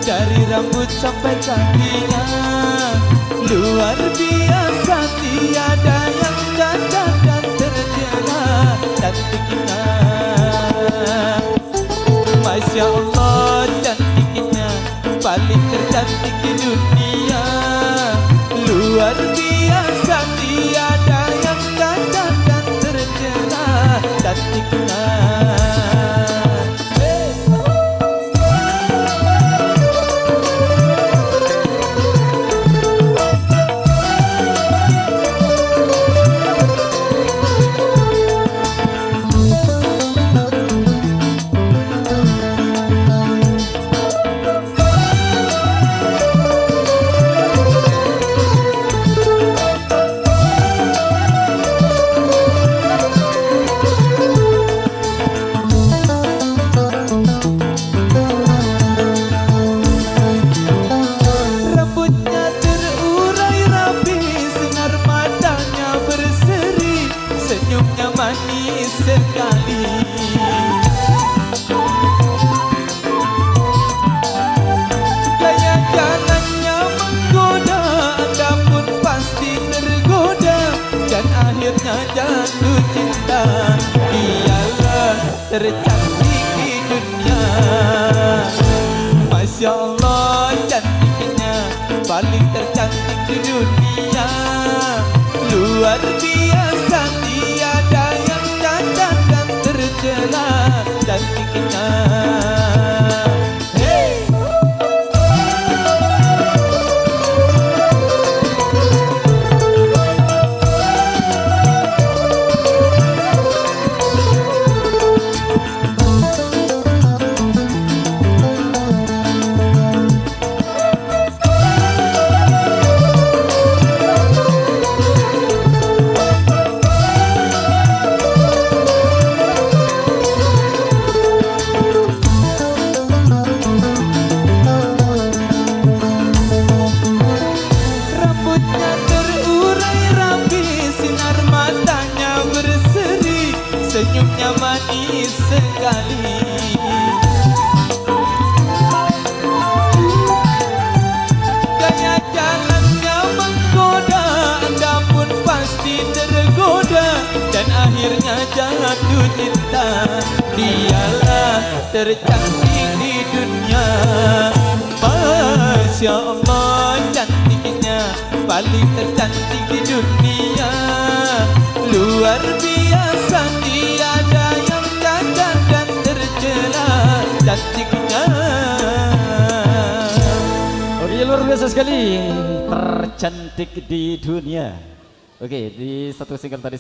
dari rambut sampai kakinya. Luar biasa, tiada yang cacat dan tercela cantiknya. Masya Allah cantiknya, paling tercantik di dunia. Luar biasa, tiada yang cacat dan tercela cantiknya. Senyumnya manis sekali. Gaya jalannya menggoda, Anda pun pasti tergoda dan akhirnya jatuh cinta. Dialah tercantik di dunia. Masya Allah cantiknya, paling tercantik di dunia. Luar biasa, tiada yang cacat dan tercela cantiknya. Hey! Senyumnya manis sekali. Gaya jalannya menggoda, Anda pun pasti tergoda dan akhirnya jatuh cinta. Dialah tercantik di dunia. Masya Allah cantiknya, paling tercantik di dunia. Luar biasa, tiada yang cacat dan tercela cantiknya. Oh, dia luar biasa sekali, tercantik di dunia. Oke, di satu single tadi